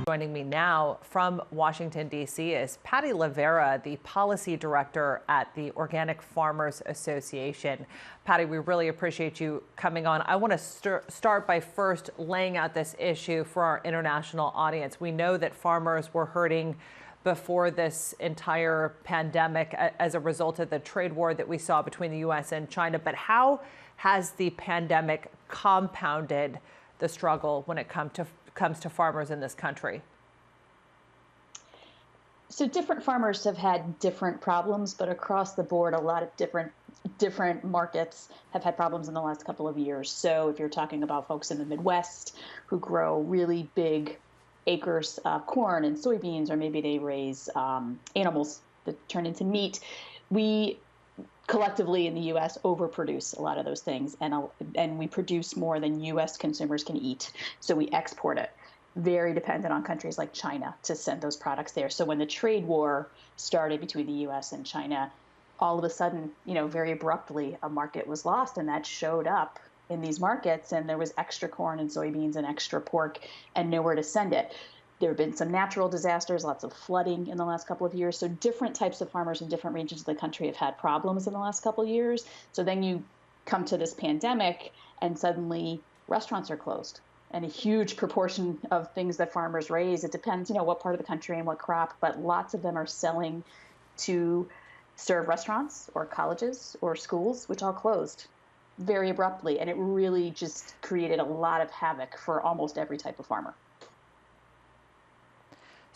Joining me now from Washington, D.C. is Patty Levera, the policy director at the Organic Farmers Association. Patty, we really appreciate you coming on. I want to start by first laying out this issue for our international audience. We know that farmers were hurting before this entire pandemic as a result of the trade war that we saw between the U.S. and China. But how has the pandemic compounded the struggle when it comes to farmers in this country? So different farmers have had different problems, but across the board, a lot of different markets have had problems in the last couple of years. So if you're talking about folks in the Midwest who grow really big acres of corn and soybeans, or maybe they raise animals that turn into meat, we collectively in the U.S. overproduce a lot of those things, and we produce more than U.S. consumers can eat. So we export it. Very dependent on countries like China to send those products there. So when the trade war started between the U.S. and China, all of a sudden, very abruptly, a market was lost, and that showed up in these markets, and there was extra corn and soybeans and extra pork and nowhere to send it. There have been some natural disasters, lots of flooding in the last couple of years. So different types of farmers in different regions of the country have had problems in the last couple of years. So then you come to this pandemic and suddenly restaurants are closed. And a huge proportion of things that farmers raise, it depends, what part of the country and what crop, but lots of them are selling to serve restaurants or colleges or schools, which all closed very abruptly. And it really just created a lot of havoc for almost every type of farmer.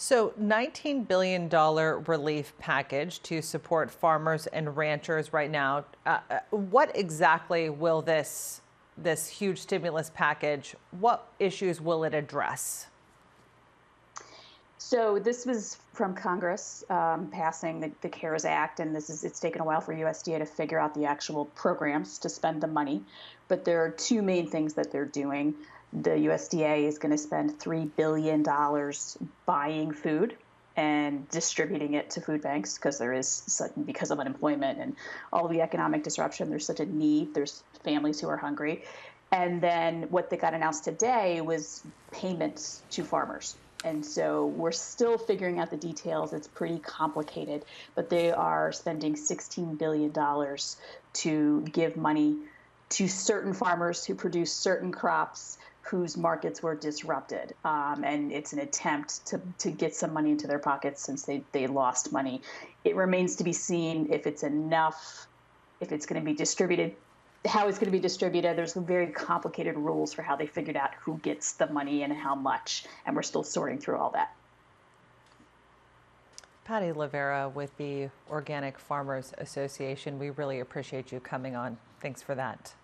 So $19 billion relief package to support farmers and ranchers right now. What exactly will this huge stimulus package, what issues will it address? So this was from Congress passing the CARES Act, and it's taken a while for USDA to figure out the actual programs to spend the money. But there are two main things that they're doing. The USDA is going to spend $3 billion buying food and distributing it to food banks because of unemployment and all the economic disruption, there's such a need. There's families who are hungry. And then what got announced today was payments to farmers. And so we're still figuring out the details. It's pretty complicated, but they are spending $16 billion to give money to certain farmers who produce certain crops whose markets were disrupted. And it's an attempt to get some money into their pockets since they lost money. It remains to be seen if it's enough, if it's going to be distributed, how it's going to be distributed. There's some very complicated rules for how they figured out who gets the money and how much, and we're still sorting through all that. Patty Levera with the Organic Farmers Association. We really appreciate you coming on. Thanks for that.